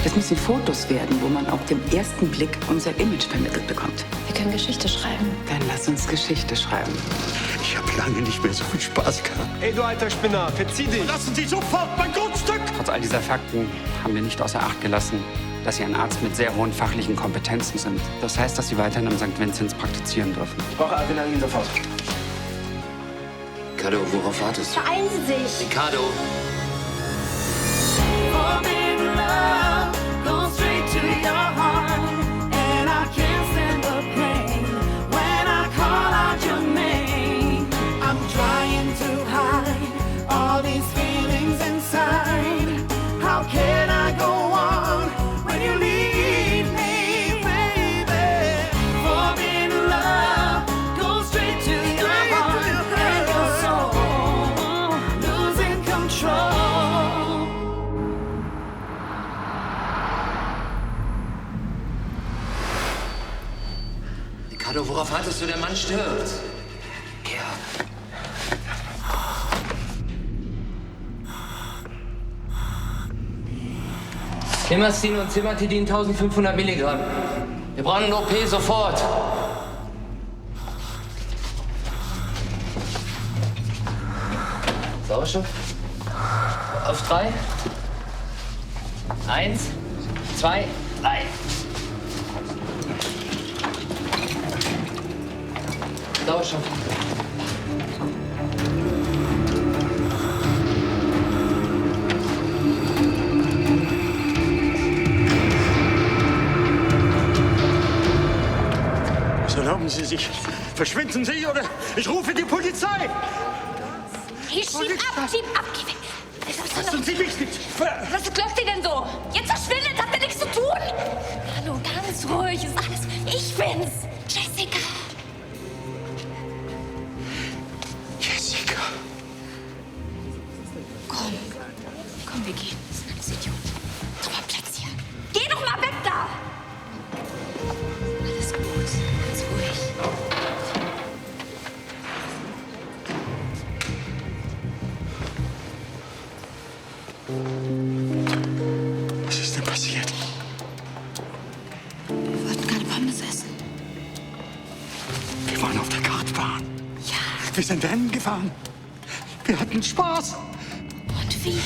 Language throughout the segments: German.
Das müssen Fotos werden, wo man auf den ersten Blick unser Image vermittelt bekommt. Wir können Geschichte schreiben. Dann lass uns Geschichte schreiben. Ich habe lange nicht mehr so viel Spaß gehabt. Ey, du alter Spinner, verzieh dich! Lassen Sie sofort mein Grundstück! Trotz all dieser Fakten haben wir nicht außer Acht gelassen, dass Sie ein Arzt mit sehr hohen fachlichen Kompetenzen sind. Das heißt, dass Sie weiterhin am St. Vinzenz praktizieren dürfen. Ich brauche Adrenalin sofort. Ricardo, worauf wartest du? Beeilen Sie sich! Ricardo! Ricardo, worauf wartest du? Der Mann stirbt. Ja. Imazin und Cimetidin 1500 Milligramm. Wir brauchen eine OP sofort. Sauerstoff. Auf 3. 1, 2, 3. Sauerstoff. Was erlauben Sie sich? Verschwinden Sie oder ich rufe die Polizei! Hey, schieb ab, geh weg! Lassen Sie mich nicht! Was glockt ihr denn so? Jetzt verschwindet, habt ihr nichts zu tun? Hallo, ganz ruhig, ist alles... Ich bin's, Jessica. Jessica. Komm, wir gehen. Das sind alles Idioten. Mach mal Platz hier. Geh doch mal weg da! Alles gut, ganz ruhig. Was ist denn passiert? Wir wollten gerade Pommes essen. Wir waren auf der Kartbahn. Ja, Wir sind Rennen gefahren. Wir hatten Spaß. und wie?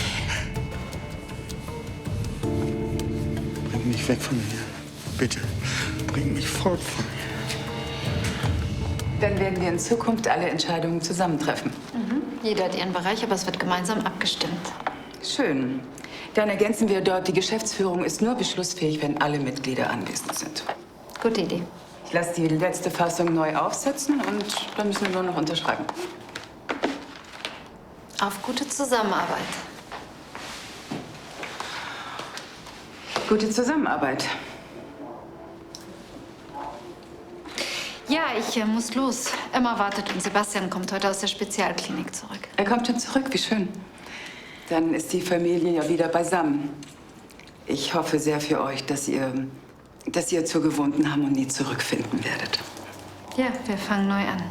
Bring mich weg von mir. Bitte, bring mich fort von mir. Dann werden wir in Zukunft alle Entscheidungen zusammentreffen. Jeder hat ihren Bereich, aber es wird gemeinsam abgestimmt. Schön. Dann ergänzen wir dort, die Geschäftsführung ist nur beschlussfähig, wenn alle Mitglieder anwesend sind. Gute Idee. Ich lasse die letzte Fassung neu aufsetzen und dann müssen wir nur noch unterschreiben. Auf gute Zusammenarbeit. Gute Zusammenarbeit. Ja, ich muss los. Emma wartet und Sebastian kommt heute aus der Spezialklinik zurück. Er kommt schon zurück, wie schön. Dann ist die Familie ja wieder beisammen. Ich hoffe sehr für euch, dass ihr zur gewohnten Harmonie zurückfinden werdet. Ja, wir fangen neu an.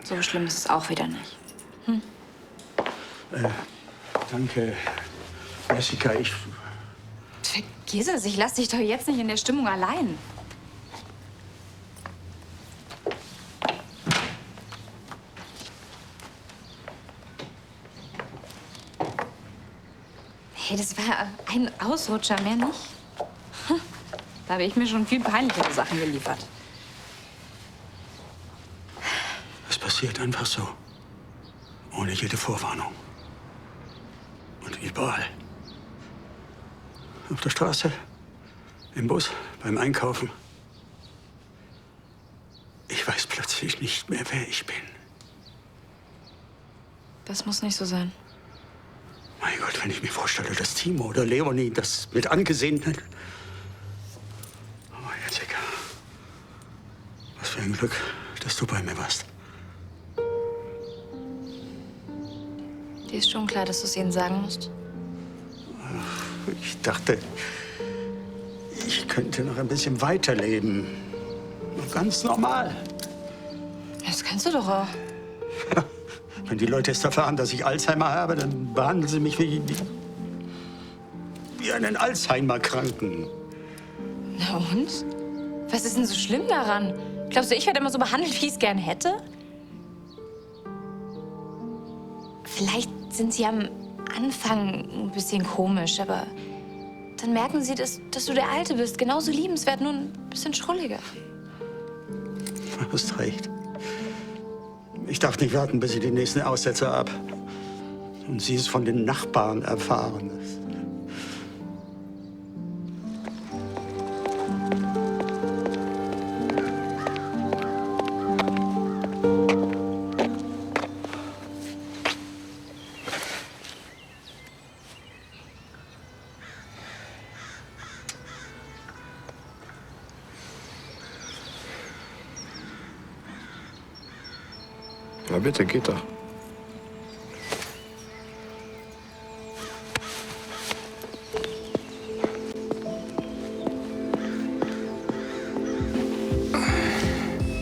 So schlimm ist es auch wieder nicht. Danke, Jessica. Vergiss es, ich lass dich doch jetzt nicht in der Stimmung allein. Hey, das war ein Ausrutscher, mehr nicht. Da habe ich mir schon viel peinlichere Sachen geliefert. Es passiert einfach so. Ohne jede Vorwarnung. Und überall. Auf der Straße, im Bus, beim Einkaufen. Ich weiß plötzlich nicht mehr, wer ich bin. Das muss nicht so sein. Mein Gott, wenn ich mir vorstelle, dass Timo oder Leonie das mit angesehen hat. Oh, Jessica. Was für ein Glück, dass du bei mir warst. Dir ist schon klar, dass du es ihnen sagen musst? Ich dachte, ich könnte noch ein bisschen weiterleben. Ganz normal. Das kannst du doch auch. Wenn die Leute es erfahren, dass ich Alzheimer habe, dann behandeln sie mich wie einen Alzheimer-Kranken. Na und? Was ist denn so schlimm daran? Glaubst du, ich werde immer so behandelt, wie ich es gern hätte? Vielleicht sind sie am Anfang ein bisschen komisch, aber dann merken sie, dass du der Alte bist. Genauso liebenswert, nur ein bisschen schrulliger. Du hast recht. Ich darf nicht warten, bis ich den nächsten Aussetzer habe. Und sie es von den Nachbarn erfahren. Na bitte, geht doch.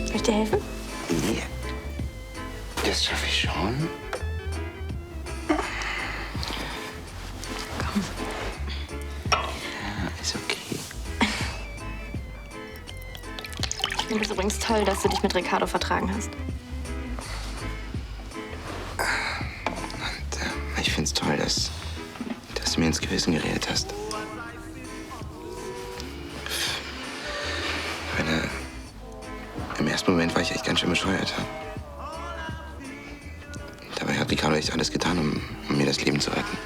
Soll ich dir helfen? Nee. Das schaffe ich schon. Komm. Ja, ist okay. Ich finde es übrigens toll, dass du dich mit Ricardo vertragen hast. Und ich finde es toll, dass du mir ins Gewissen geredet hast. Im ersten Moment war ich echt ganz schön bescheuert. Dabei hat Ricardo echt alles getan, um mir das Leben zu retten.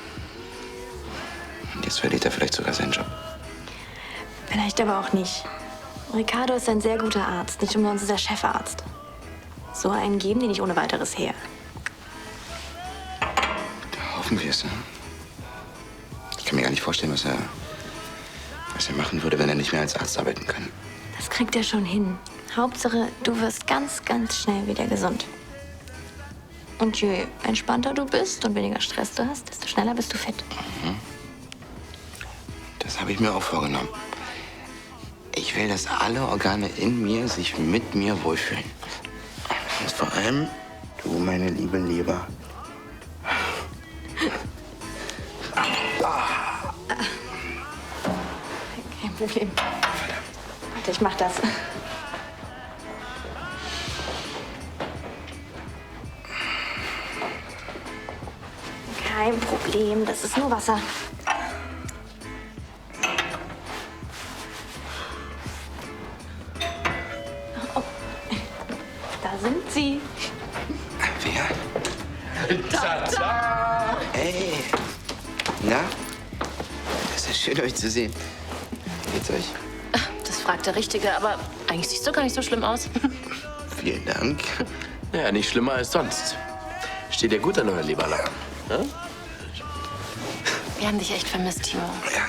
Und jetzt verliert er vielleicht sogar seinen Job. Vielleicht aber auch nicht. Ricardo ist ein sehr guter Arzt, nicht umsonst ist er Chefarzt. So einen geben die nicht ohne weiteres her. Hoffen wir es. Ne? Ich kann mir gar nicht vorstellen, was er machen würde, wenn er nicht mehr als Arzt arbeiten kann. Das kriegt er schon hin. Hauptsache, du wirst ganz, ganz schnell wieder gesund. Und je entspannter du bist und weniger Stress du hast, desto schneller bist du fit. Mhm. Das habe ich mir auch vorgenommen. Ich will, dass alle Organe in mir sich mit mir wohlfühlen. Und vor allem du, meine liebe Leber. Kein Problem. Warte, ich mach das. Kein Problem, das ist nur Wasser. Oh. Da sind sie. Wer? Tata! Hey! Na? Es ist schön, euch zu sehen. Wie geht's euch? Das fragt der Richtige, aber eigentlich siehst du gar nicht so schlimm aus. Vielen Dank. Naja, nicht schlimmer als sonst. Steht dir gut, der neue Leberlappen. Ja? Wir haben dich echt vermisst, Timo. Ja,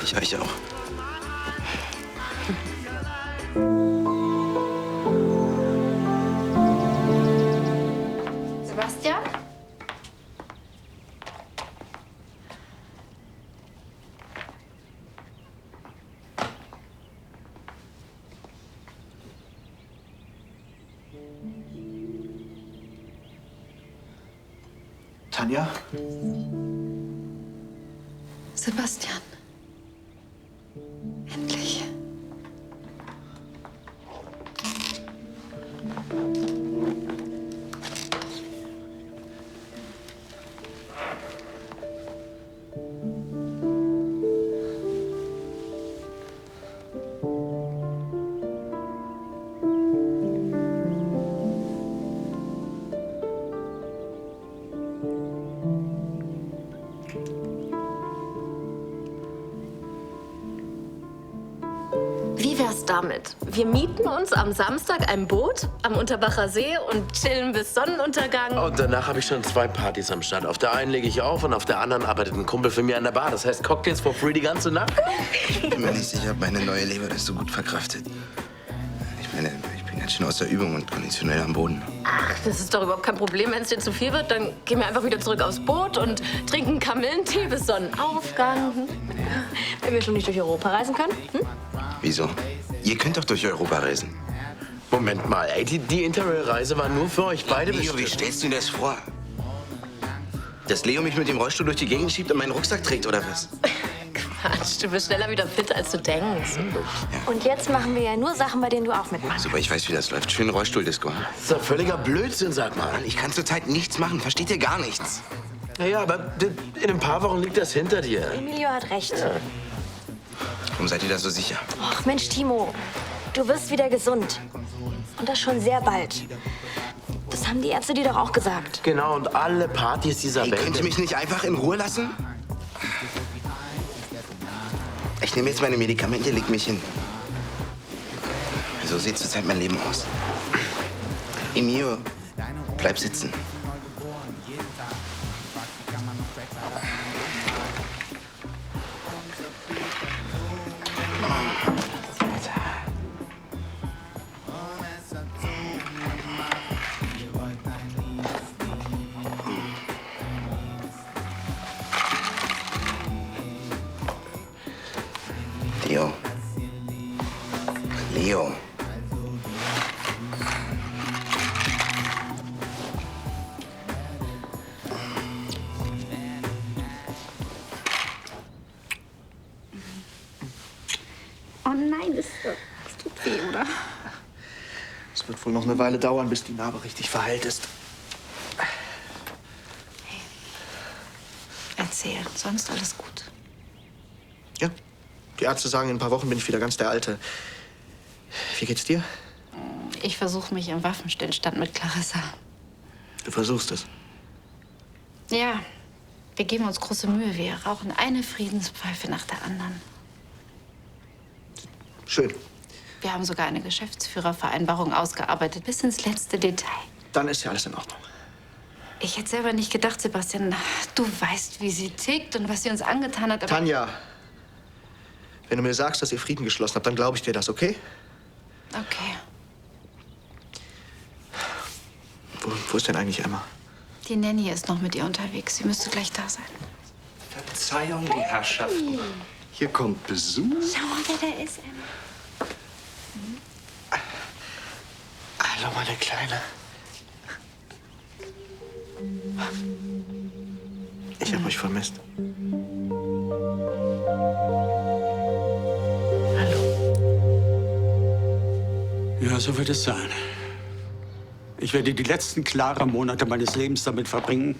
ich euch auch. Sebastian? Tanja? Sebastian. Endlich. Wie wär's damit? Wir mieten uns am Samstag ein Boot am Unterbacher See und chillen bis Sonnenuntergang. Und danach habe ich schon 2 Partys am Start. Auf der einen lege ich auf und auf der anderen arbeitet ein Kumpel für mich an der Bar. Das heißt Cocktails for free die ganze Nacht. Ich bin mir nicht sicher, ob meine neue Leber das so gut verkraftet. Ich meine, ich bin ganz schön aus der Übung und konditionell am Boden. Ach, das ist doch überhaupt kein Problem. Wenn es dir zu viel wird, dann gehen wir einfach wieder zurück aufs Boot und trinken Kamillentee bis Sonnenaufgang. Wenn wir schon nicht durch Europa reisen können? Hm? Wieso? Ihr könnt doch durch Europa reisen. Moment mal, ey, die Interrail-Reise war nur für euch beide Leo, wie bestimmt. stellst du dir das vor? Dass Leo mich mit dem Rollstuhl durch die Gegend schiebt und meinen Rucksack trägt, oder was? Quatsch, du bist schneller wieder fit, als du denkst. Und jetzt machen wir ja nur Sachen, bei denen du auch mitmachst. Super, ich weiß, wie das läuft. Schön Rollstuhl-Disco. Das ist doch völliger Blödsinn, sag mal. Ich kann zurzeit nichts machen. Versteht ihr gar nichts? Naja, aber in ein paar Wochen liegt das hinter dir. Emilio hat recht. Warum seid ihr da so sicher? Ach Mensch, Timo, du wirst wieder gesund. Und das schon sehr bald. Das haben die Ärzte dir doch auch gesagt. Genau, und alle Partys dieser Ey, Welt. könnt ihr mich nicht einfach in Ruhe lassen? Ich nehme jetzt meine Medikamente, leg mich hin. So sieht zurzeit mein Leben aus. Emilio, bleib sitzen. Leo. Leo. Oh nein, das tut weh, oder? Es wird wohl noch eine Weile dauern, bis die Narbe richtig verheilt ist. Erzähl, sonst alles gut. Ja, die Ärzte sagen, in ein paar Wochen bin ich wieder ganz der Alte. Wie geht's dir? Ich versuche mich im Waffenstillstand mit Clarissa. Du versuchst es. Ja, wir geben uns große Mühe. Wir rauchen eine Friedenspfeife nach der anderen. Schön. Wir haben sogar eine Geschäftsführervereinbarung ausgearbeitet, bis ins letzte Detail. Dann ist ja alles in Ordnung. Ich hätte selber nicht gedacht, Sebastian, du weißt, wie sie tickt und was sie uns angetan hat. Aber Tanja, wenn du mir sagst, dass ihr Frieden geschlossen habt, dann glaube ich dir das, okay? okay, Wo ist denn eigentlich Emma? die Nanny ist noch mit ihr unterwegs. Sie müsste gleich da sein. Verzeihung, die Herrschaften. Hier kommt Besuch. Schau mal, wer da ist, Emma. Hallo, meine Kleine. Ich habe euch vermisst. Ja, so wird es sein. Ich werde die letzten klaren Monate meines Lebens damit verbringen,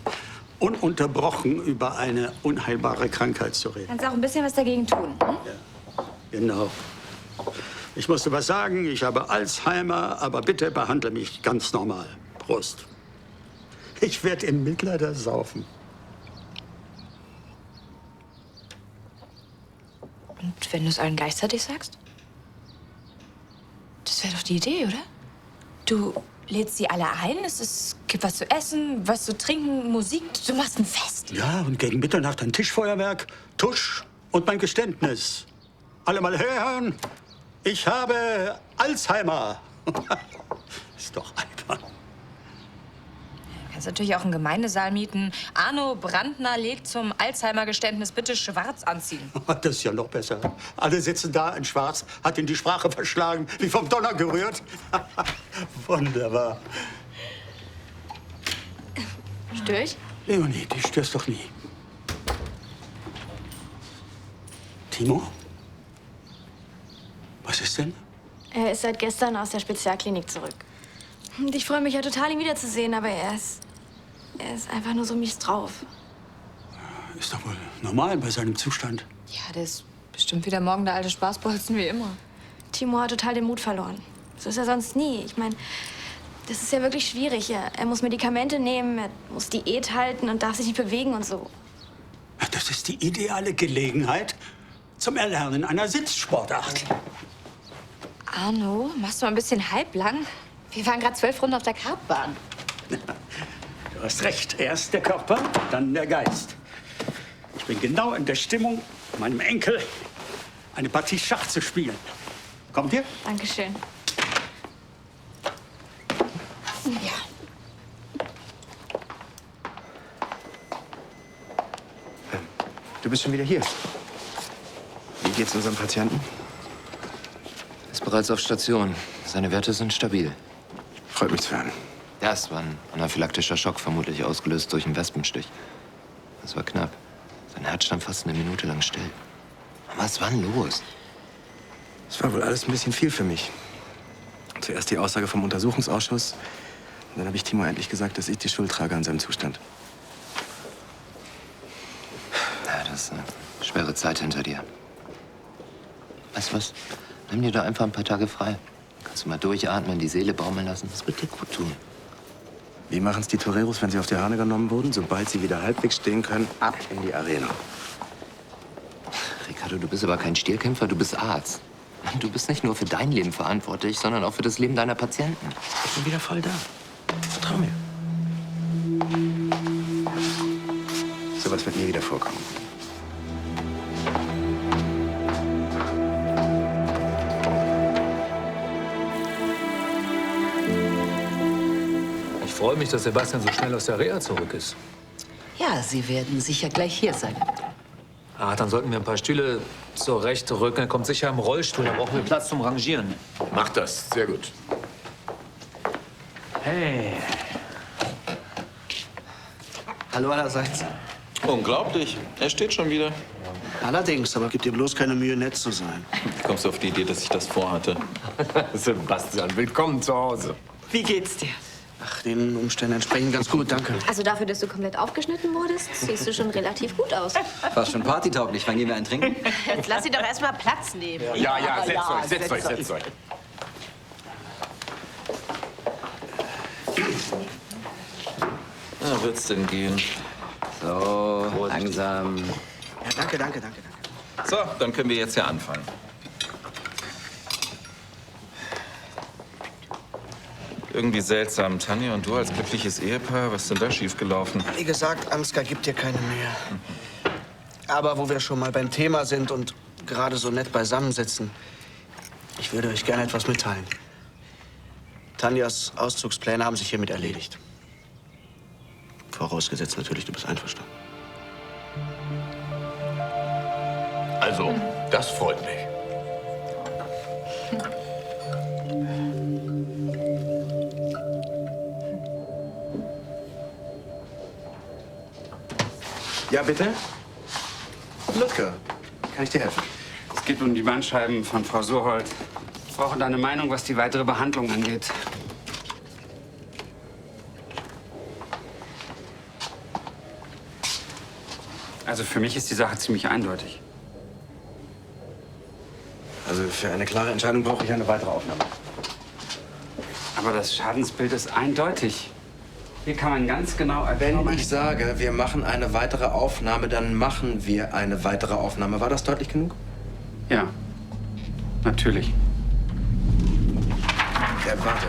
ununterbrochen über eine unheilbare Krankheit zu reden. Kannst auch ein bisschen was dagegen tun. Hm? Genau. Ich muss dir was sagen, ich habe Alzheimer, aber bitte behandle mich ganz normal. Prost. Ich werde im Mittelalter saufen. Und wenn du es allen gleichzeitig sagst? Das wäre doch die Idee, oder? Du lädst sie alle ein, es gibt was zu essen, was zu trinken, Musik, du machst ein Fest. Ja, und gegen Mitternacht ein Tischfeuerwerk, Tusch und mein Geständnis. Alle mal hören, ich habe Alzheimer. Ist doch albern. Du kannst natürlich auch einen Gemeindesaal mieten. Arno Brandner legt zum Alzheimer-Geständnis bitte schwarz anziehen. Das ist ja noch besser. Alle sitzen da in Schwarz, hat ihn die Sprache verschlagen, wie vom Donner gerührt. Wunderbar. Störe ich? Leonie, du störst doch nie. Timo? Was ist denn? Er ist seit gestern aus der Spezialklinik zurück. Und ich freue mich ja total, ihn wiederzusehen, aber er ist einfach nur so mies drauf. Ist doch wohl normal bei seinem Zustand. Ja, der ist bestimmt wieder morgen der alte Spaßbolzen wie immer. Timo hat total den Mut verloren. So ist er sonst nie. Ich meine, das ist ja wirklich schwierig. Er muss Medikamente nehmen, er muss Diät halten und darf sich nicht bewegen und so. Ja, das ist die ideale Gelegenheit zum Erlernen einer Sitzsportart. Arno, machst du mal ein bisschen halblang? Wir waren gerade 12 Runden auf der Kartbahn. Du hast recht. Erst der Körper, dann der Geist. Ich bin genau in der Stimmung, meinem Enkel eine Partie Schach zu spielen. Kommt ihr? Dankeschön. Ja. Du bist schon wieder hier. Wie geht's unserem Patienten? Das bereits auf Station. Seine Werte sind stabil. Freut mich zu hören. Das war ein anaphylaktischer Schock, vermutlich ausgelöst durch einen Wespenstich. Das war knapp. Sein Herz stand fast eine Minute lang still. Was war denn los? Es war wohl alles ein bisschen viel für mich. Zuerst die Aussage vom Untersuchungsausschuss. Und dann habe ich Timo endlich gesagt, dass ich die Schuld trage an seinem Zustand. Ja, das ist eine schwere Zeit hinter dir. Weißt du was? Nimm dir da einfach ein paar Tage frei. Kannst du mal durchatmen, die Seele baumeln lassen. Das wird dir gut tun. Wie machen es die Toreros, wenn sie auf die Hahne genommen wurden? Sobald sie wieder halbwegs stehen können, ab in die Arena. Ricardo, du bist aber kein Stierkämpfer, du bist Arzt. Mann, du bist nicht nur für dein Leben verantwortlich, sondern auch für das Leben deiner Patienten. Ich bin wieder voll da. Vertrau mir. Sowas wird nie wieder vorkommen. Ich freue mich, dass Sebastian so schnell aus der Reha zurück ist. Ja, Sie werden sicher gleich hier sein. Ah, dann sollten wir ein paar Stühle zur Rechte rücken. Er kommt sicher im Rollstuhl. Da brauchen wir Platz zum Rangieren. Mach das, sehr gut. Hey. Hallo allerseits. Unglaublich. Er steht schon wieder. Allerdings, aber gib dir bloß keine Mühe, nett zu sein. Wie kommst du auf die Idee, dass ich das vorhatte? Sebastian, willkommen zu Hause. Wie geht's dir? Ach, den Umständen entsprechend ganz gut, danke. Also dafür, dass du komplett aufgeschnitten wurdest, siehst du schon relativ gut aus. Fast schon partytauglich. Wann gehen wir einen trinken? Jetzt lass sie doch erst mal Platz nehmen. Ja, setzt euch, setzt euch. Na, wird's denn gehen? So, langsam. Ja, danke. So, dann können wir jetzt ja anfangen. Irgendwie seltsam. Tanja und du als glückliches Ehepaar, was ist denn da schiefgelaufen? Wie gesagt, Ansgar gibt dir keine Mühe. Aber wo wir schon mal beim Thema sind und gerade so nett beisammensitzen, ich würde euch gerne etwas mitteilen. Tanjas Auszugspläne haben sich hiermit erledigt. Vorausgesetzt natürlich, du bist einverstanden. Also, das freut mich. Ja, bitte? Ludger, kann ich dir helfen? Es geht um die Bandscheiben von Frau Surhold. Ich brauche deine Meinung, was die weitere Behandlung angeht. Also für mich ist die Sache ziemlich eindeutig. Also für eine klare Entscheidung brauche ich eine weitere Aufnahme. Aber das Schadensbild ist eindeutig. Hier kann man ganz genau Wenn ich sage, wir machen eine weitere Aufnahme, dann machen wir eine weitere Aufnahme. War das deutlich genug? Ja, natürlich. Ja, warte.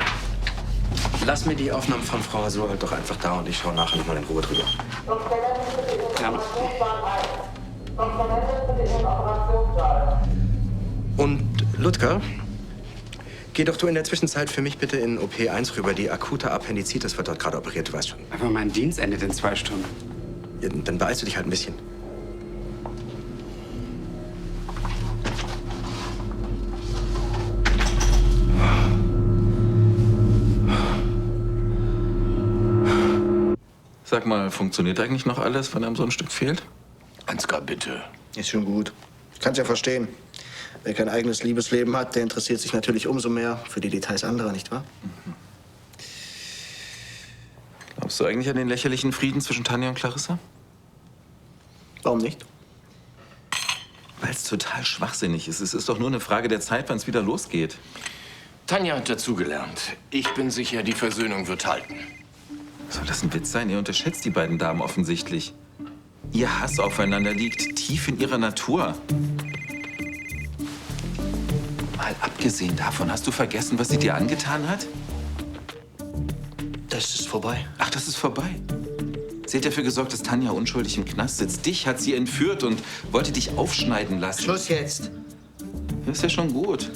Lass mir die Aufnahmen von Frau Hasur halt doch einfach da und ich schaue nachher noch mal in Ruhe drüber. Ja. Und Ludger, geh doch du in der Zwischenzeit für mich bitte in OP 1 rüber. Die akute Appendizitis wird dort gerade operiert, du weißt schon. Aber mein Dienst endet in 2 Stunden. Ja, dann beeilst du dich halt ein bisschen. Sag mal, funktioniert eigentlich noch alles, wenn einem so ein Stück fehlt? Ansgar, bitte. Ist schon gut. Ich kann's ja verstehen. Wer kein eigenes Liebesleben hat, der interessiert sich natürlich umso mehr für die Details anderer, nicht wahr? Glaubst du eigentlich an den lächerlichen Frieden zwischen Tanja und Clarissa? Warum nicht? Weil es total schwachsinnig ist. Es ist doch nur eine Frage der Zeit, wann es wieder losgeht. Tanja hat dazugelernt. Ich bin sicher, die Versöhnung wird halten. Soll das ein Witz sein? Ihr unterschätzt die beiden Damen offensichtlich. Ihr Hass aufeinander liegt tief in ihrer Natur. Mal abgesehen davon, hast du vergessen, was sie dir angetan hat? Das ist vorbei. Ach, das ist vorbei. Sie hat dafür gesorgt, dass Tanja unschuldig im Knast sitzt. Dich hat sie entführt und wollte dich aufschneiden lassen. Schluss jetzt. Das ist ja schon gut.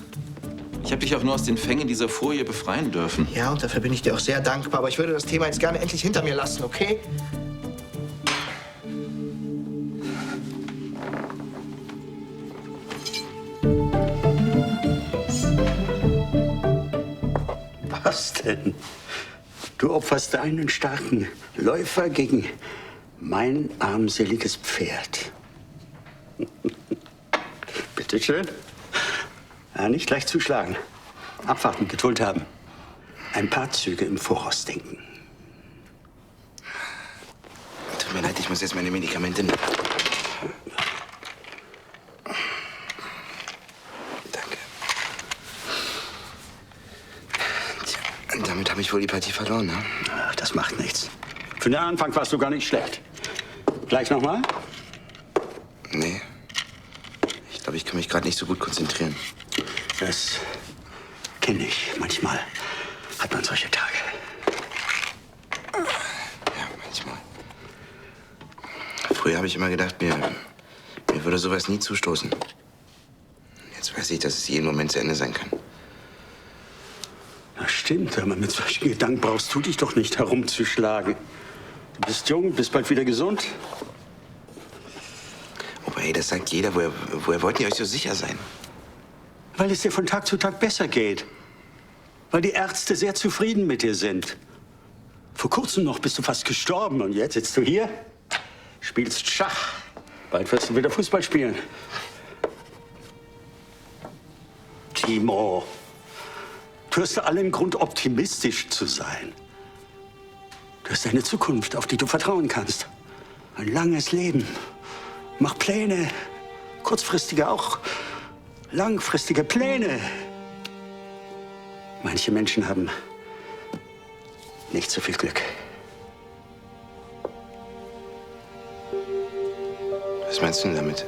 Ich habe dich auch nur aus den Fängen dieser Furie befreien dürfen. Ja, und dafür bin ich dir auch sehr dankbar. Aber ich würde das Thema jetzt gerne endlich hinter mir lassen, okay? Was denn? Du opferst deinen starken Läufer gegen mein armseliges Pferd. Bitte schön. Ja, nicht gleich zuschlagen. Abwarten, Geduld haben. Ein paar Züge im Voraus denken. Tut mir leid, ich muss jetzt meine Medikamente nehmen. Danke. Tja, und damit habe ich wohl die Partie verloren, ne? Ach, das macht nichts. Für den Anfang warst du gar nicht schlecht. Gleich nochmal? Nee. Ich glaube, ich kann mich gerade nicht so gut konzentrieren. Das kenne ich. Manchmal hat man solche Tage. Ja, manchmal. Früher habe ich immer gedacht, mir würde sowas nie zustoßen. Jetzt weiß ich, dass es jeden Moment zu Ende sein kann. Das stimmt, aber mit solchen Gedanken brauchst du dich doch nicht herumzuschlagen. Du bist jung, bist bald wieder gesund. Aber ey, das sagt jeder. Woher wollt ihr euch so sicher sein? Weil es dir von Tag zu Tag besser geht. Weil die Ärzte sehr zufrieden mit dir sind. Vor kurzem noch bist du fast gestorben und jetzt sitzt du hier, spielst Schach. Bald wirst du wieder Fußball spielen. Timo, du hast allen Grund, optimistisch zu sein. Du hast eine Zukunft, auf die du vertrauen kannst. Ein langes Leben. Mach Pläne. Kurzfristige auch. Langfristige Pläne. Manche Menschen haben nicht so viel Glück. Was meinst du denn damit?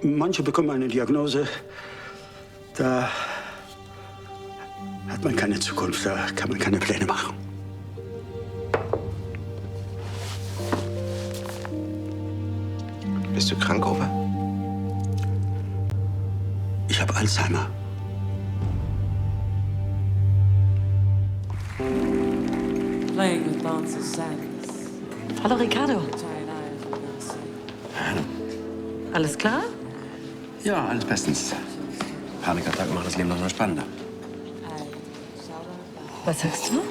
Manche bekommen eine Diagnose, da hat man keine Zukunft, da kann man keine Pläne machen. Bist du krank, Opa? Ich habe Alzheimer. Hallo Ricardo. Alles klar? Ja, alles bestens. Panikattacken machen das Leben noch mal spannender. Was sagst du?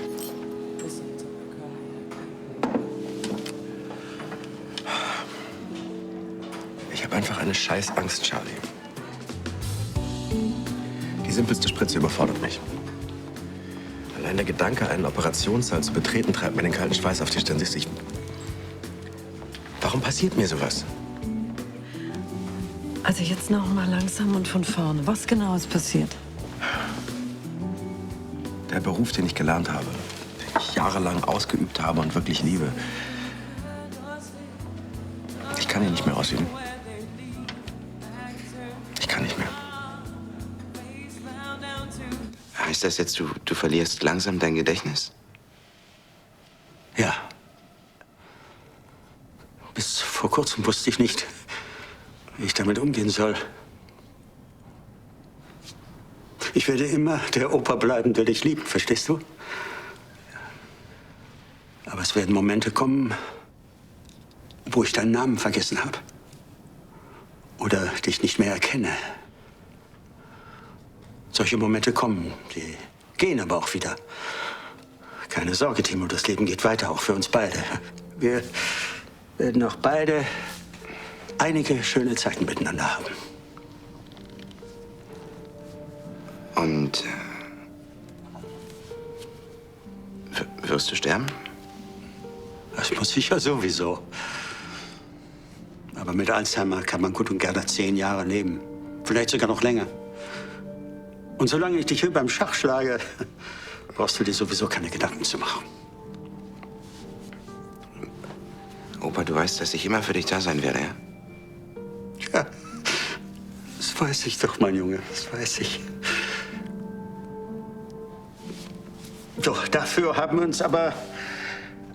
Ich habe einfach eine Scheißangst, Charlie. Die simpelste Spritze überfordert mich. Allein der Gedanke, einen Operationssaal zu betreten, treibt mir den kalten Schweiß auf die Stirn. Siehst du, warum passiert mir sowas? Also jetzt noch mal langsam und von vorne. Was genau ist passiert? Der Beruf, den ich gelernt habe, den ich jahrelang ausgeübt habe und wirklich liebe, ich kann ihn nicht mehr ausüben. Ich kann nicht mehr. Heißt das jetzt, du verlierst langsam dein Gedächtnis? Ja. Bis vor kurzem wusste ich nicht, wie ich damit umgehen soll. Ich werde immer der Opa bleiben, der dich liebt, verstehst du? Aber es werden Momente kommen, wo ich deinen Namen vergessen habe. Oder dich nicht mehr erkenne. Solche Momente kommen, die gehen aber auch wieder. Keine Sorge, Timo, das Leben geht weiter, auch für uns beide. Wir werden auch beide einige schöne Zeiten miteinander haben. Und wirst du sterben? Das muss ich ja sowieso. Aber mit Alzheimer kann man gut und gerne 10 Jahre leben. Vielleicht sogar noch länger. Und solange ich dich hier beim Schach schlage, brauchst du dir sowieso keine Gedanken zu machen. Opa, du weißt, dass ich immer für dich da sein werde, ja? Ja, das weiß ich doch, mein Junge, das weiß ich. Doch, dafür haben wir uns aber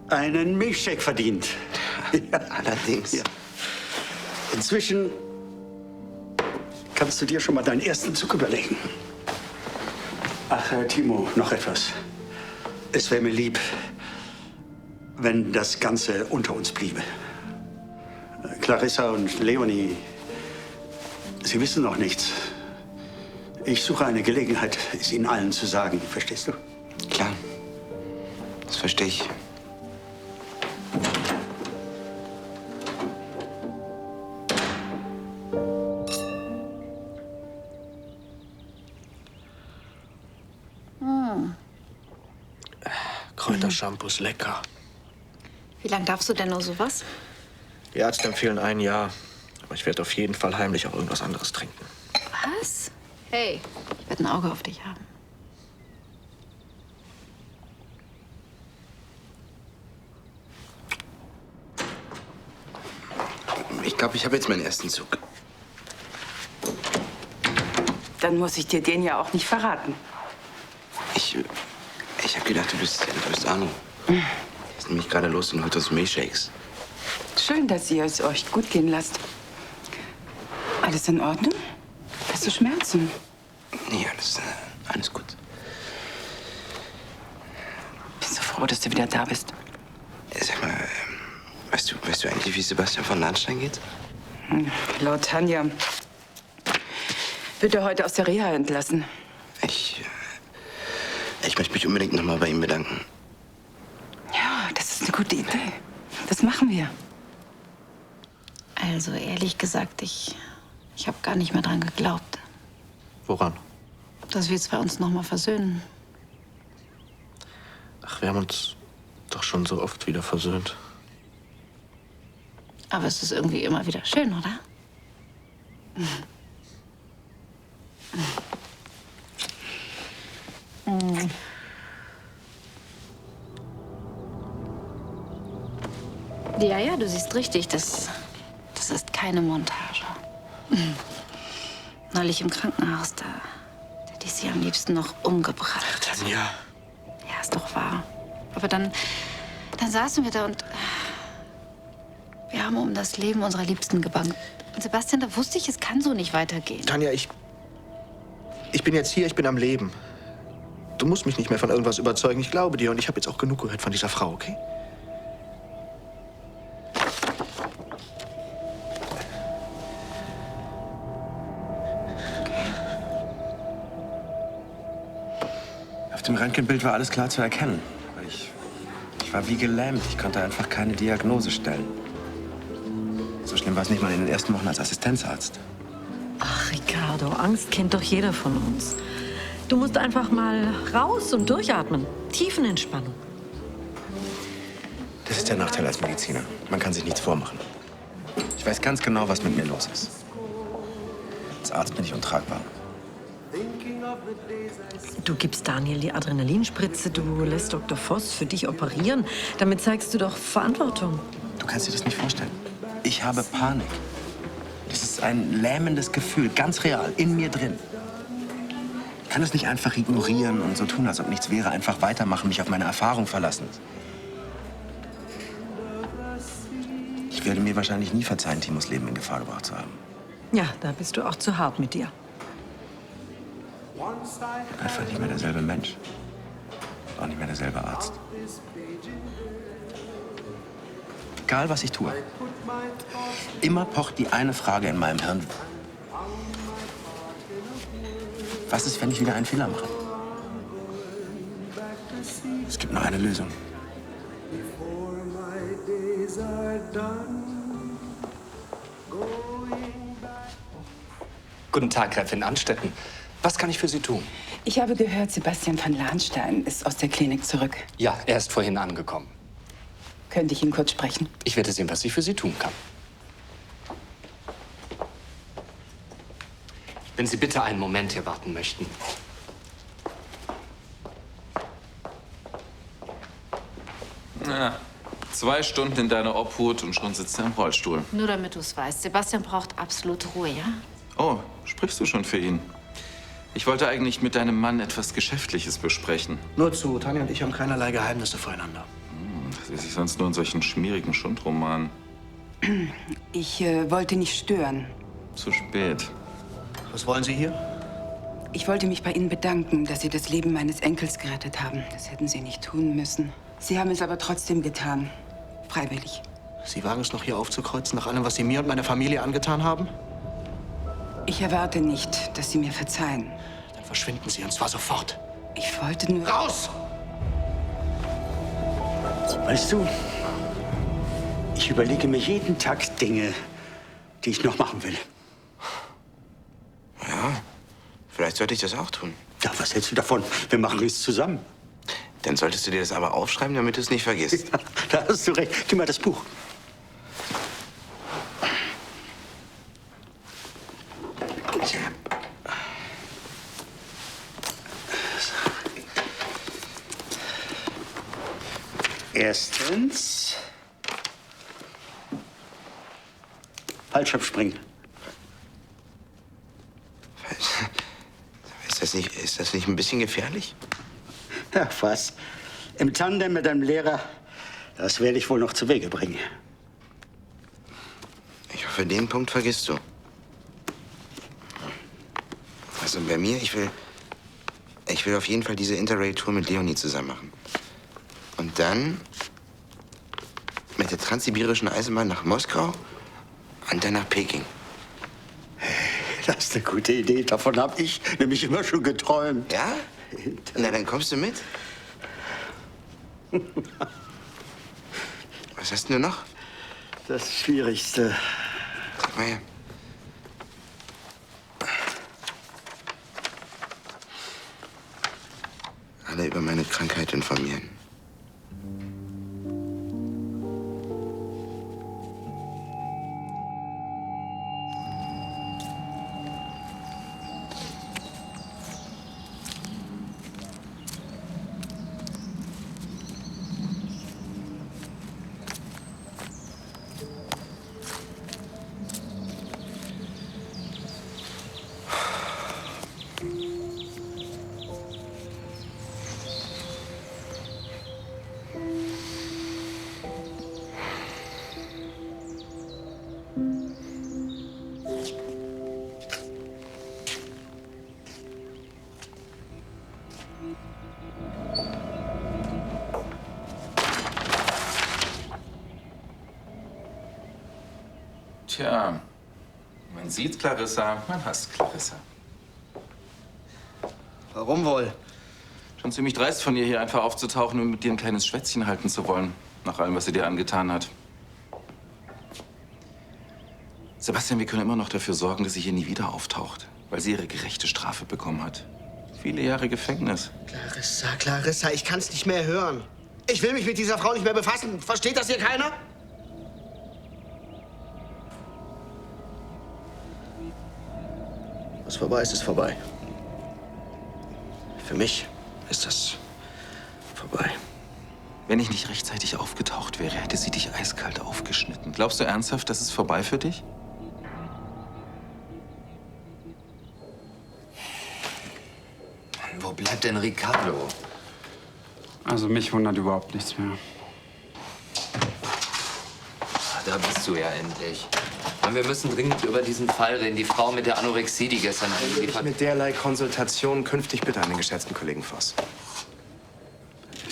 einen Milchshake verdient. Ja. Allerdings. Ja. Inzwischen kannst du dir schon mal deinen ersten Zug überlegen. Ach, Timo, noch etwas. Es wäre mir lieb, wenn das Ganze unter uns bliebe. Clarissa und Leonie, sie wissen noch nichts. Ich suche eine Gelegenheit, es Ihnen allen zu sagen. Verstehst du? Klar. Das verstehe ich. Kräutershampoo ist lecker. Wie lange darfst du denn nur sowas? Die Ärzte empfehlen 1 Jahr. Aber ich werde auf jeden Fall heimlich auch irgendwas anderes trinken. Was? Hey, ich werde ein Auge auf dich haben. Ich glaube, ich habe jetzt meinen ersten Zug. Dann muss ich dir den ja auch nicht verraten. Ich habe gedacht, du bist Arno. Die ist nämlich gerade los und holt uns Milchshakes. Schön, dass ihr es euch gut gehen lasst. Alles in Ordnung? Hast du Schmerzen? Nee, alles gut. Bin so froh, dass du wieder da bist. Sag mal, weißt du eigentlich, wie Sebastian von Lahnstein geht? Laut Tanja wird er heute aus der Reha entlassen. Ich möchte mich unbedingt noch mal bei ihm bedanken. Ja, das ist eine gute Idee. Das machen wir. Also ehrlich gesagt, ich habe gar nicht mehr dran geglaubt, Woran? dass wir 2 uns noch mal versöhnen. Ach, wir haben uns doch schon so oft wieder versöhnt. Aber es ist irgendwie immer wieder schön, oder? Ja, du siehst richtig, das ist keine Montage. Neulich im Krankenhaus, da hätte ich sie am liebsten noch umgebracht. Tanja. Ja, ist doch wahr. Aber dann saßen wir da und wir haben um das Leben unserer Liebsten gebangt. Und Sebastian, da wusste ich, es kann so nicht weitergehen. Tanja, ich bin jetzt hier, ich bin am Leben. Du musst mich nicht mehr von irgendwas überzeugen. Ich glaube dir und ich habe jetzt auch genug gehört von dieser Frau, okay? Auf dem Röntgenbild war alles klar zu erkennen. Aber ich war wie gelähmt. Ich konnte einfach keine Diagnose stellen. So schlimm war es nicht mal in den ersten Wochen als Assistenzarzt. Ach, Ricardo, Angst kennt doch jeder von uns. Du musst einfach mal raus und durchatmen. Tiefenentspannung. Das ist der Nachteil als Mediziner. Man kann sich nichts vormachen. Ich weiß ganz genau, was mit mir los ist. Als Arzt bin ich untragbar. Du gibst Daniel die Adrenalinspritze, du lässt Dr. Voss für dich operieren. Damit zeigst du doch Verantwortung. Du kannst dir das nicht vorstellen. Ich habe Panik. Das ist ein lähmendes Gefühl, ganz real, in mir drin. Ich kann es nicht einfach ignorieren und so tun, als ob nichts wäre. Einfach weitermachen, mich auf meine Erfahrung verlassen. Ich werde mir wahrscheinlich nie verzeihen, Timos Leben in Gefahr gebracht zu haben. Ja, da bist du auch zu hart mit dir. Ich bin einfach nicht mehr derselbe Mensch. Auch nicht mehr derselbe Arzt. Egal, was ich tue. Immer pocht die eine Frage in meinem Hirn. Was ist, wenn ich wieder einen Fehler mache? Es gibt nur eine Lösung. Guten Tag, Gräfin Anstetten. Was kann ich für Sie tun? Ich habe gehört, Sebastian von Lahnstein ist aus der Klinik zurück. Ja, er ist vorhin angekommen. Könnte ich ihn kurz sprechen? Ich werde sehen, was ich für Sie tun kann. Wenn Sie bitte einen Moment hier warten möchten. Na, 2 Stunden in deiner Obhut und schon sitzt er im Rollstuhl. Nur damit du es weißt, Sebastian braucht absolute Ruhe, ja? Oh, sprichst du schon für ihn? Ich wollte eigentlich mit deinem Mann etwas Geschäftliches besprechen. Nur zu, Tanja und ich haben keinerlei Geheimnisse voreinander. Das sehe ich sonst nur in solchen schmierigen Schundromanen. Ich wollte nicht stören. Zu spät. Was wollen Sie hier? Ich wollte mich bei Ihnen bedanken, dass Sie das Leben meines Enkels gerettet haben. Das hätten Sie nicht tun müssen. Sie haben es aber trotzdem getan. Freiwillig. Sie wagen es noch, hier aufzukreuzen, nach allem, was Sie mir und meiner Familie angetan haben? Ich erwarte nicht, dass Sie mir verzeihen. Dann verschwinden Sie, und zwar sofort. Ich wollte nur... Raus! Weißt du, ich überlege mir jeden Tag Dinge, die ich noch machen will. Ja, vielleicht sollte ich das auch tun. Ja, was hältst du davon? Wir machen es zusammen. Dann solltest du dir das aber aufschreiben, damit du es nicht vergisst. Ja, da hast du recht. Gib mal das Buch. Erstens, Fallschirmspringen. Ist das nicht ein bisschen gefährlich? Ja, was? Im Tandem mit einem Lehrer, das werde ich wohl noch zu Wege bringen. Ich hoffe, den Punkt vergisst du. Also bei mir, ich will auf jeden Fall diese Interrail-Tour mit Leonie zusammen machen. Und dann mit der Transsibirischen Eisenbahn nach Moskau und dann nach Peking. Das ist eine gute Idee. Davon habe ich nämlich immer schon geträumt. Ja? Na, dann kommst du mit. Was hast du noch? Das Schwierigste. Sag mal her. Alle über meine Krankheit informieren. Tja, man sieht Clarissa, man hasst Clarissa. Warum wohl? Schon ziemlich dreist von ihr, hier einfach aufzutauchen und mit dir ein kleines Schwätzchen halten zu wollen. Nach allem, was sie dir angetan hat. Sebastian, wir können immer noch dafür sorgen, dass sie hier nie wieder auftaucht. Weil sie ihre gerechte Strafe bekommen hat. Viele Jahre Gefängnis. Clarissa, ich kann's nicht mehr hören. Ich will mich mit dieser Frau nicht mehr befassen. Versteht das hier keiner? Was vorbei ist, ist vorbei. Für mich ist das vorbei. Wenn ich nicht rechtzeitig aufgetaucht wäre, hätte sie dich eiskalt aufgeschnitten. Glaubst du ernsthaft, das ist vorbei für dich? Mann, wo bleibt denn Ricardo? Also mich wundert überhaupt nichts mehr. Da bist du ja endlich. Mann, wir müssen dringend über diesen Fall reden. Die Frau mit der Anorexie, die gestern eingeliefert. Mit derlei Konsultation künftig bitte an den geschätzten Kollegen Voss.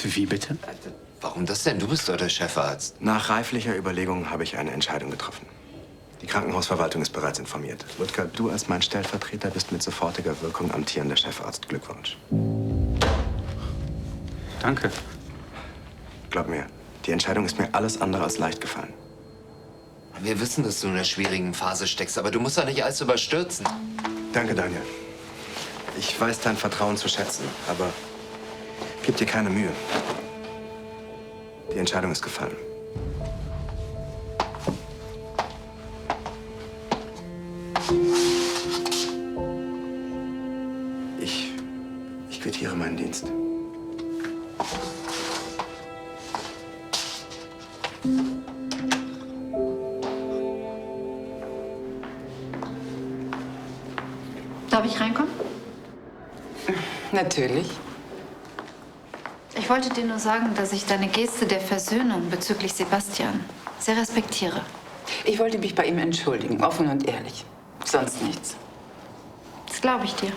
Wie bitte? Warum das denn? Du bist doch der Chefarzt. Nach reiflicher Überlegung habe ich eine Entscheidung getroffen. Die Krankenhausverwaltung ist bereits informiert. Ludger, du als mein Stellvertreter bist mit sofortiger Wirkung amtierender Chefarzt. Glückwunsch. Danke. Glaub mir, die Entscheidung ist mir alles andere als leicht gefallen. Wir wissen, dass du in einer schwierigen Phase steckst, aber du musst doch nicht alles überstürzen. Danke, Daniel. Ich weiß dein Vertrauen zu schätzen, aber gib dir keine Mühe. Die Entscheidung ist gefallen. Ich quittiere meinen Dienst. Darf ich reinkommen? Natürlich. Ich wollte dir nur sagen, dass ich deine Geste der Versöhnung bezüglich Sebastian sehr respektiere. Ich wollte mich bei ihm entschuldigen, offen und ehrlich. Sonst nichts. Das glaube ich dir.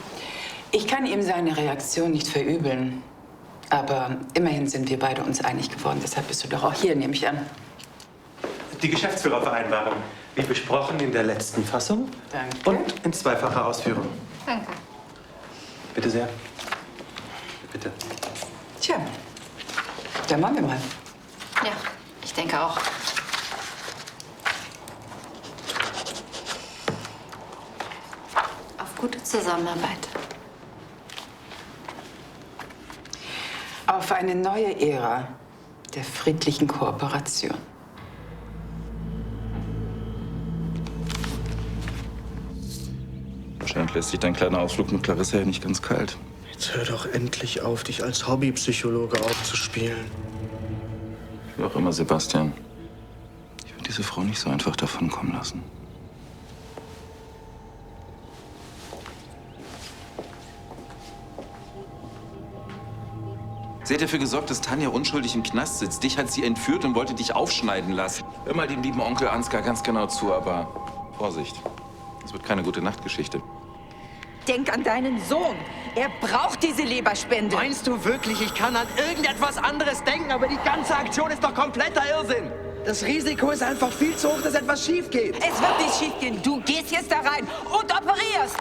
Ich kann ihm seine Reaktion nicht verübeln. Aber immerhin sind wir beide uns einig geworden. Deshalb bist du doch auch hier, nehme ich an. Die Geschäftsführervereinbarung. Wie besprochen in der letzten Fassung. Danke. Und in zweifacher Ausführung. Danke. Bitte sehr. Bitte. Tja, dann machen wir mal. Ja, ich denke auch. Auf gute Zusammenarbeit. Auf eine neue Ära der friedlichen Kooperation. Wahrscheinlich lässt sich dein kleiner Ausflug mit Clarissa ja nicht ganz kalt. Jetzt hör doch endlich auf, dich als Hobbypsychologe aufzuspielen. Wie auch immer, Sebastian. Ich würde diese Frau nicht so einfach davonkommen lassen. Sie hat dafür gesorgt, dass Tanja unschuldig im Knast sitzt. Dich hat sie entführt und wollte dich aufschneiden lassen. Hör mal dem lieben Onkel Ansgar ganz genau zu, aber Vorsicht. Das wird keine gute Nachtgeschichte. Denk an deinen Sohn. Er braucht diese Leberspende. Meinst du wirklich, ich kann an irgendetwas anderes denken, aber die ganze Aktion ist doch kompletter Irrsinn. Das Risiko ist einfach viel zu hoch, dass etwas schief geht. Es wird nicht schief gehen. Du gehst jetzt da rein und operierst.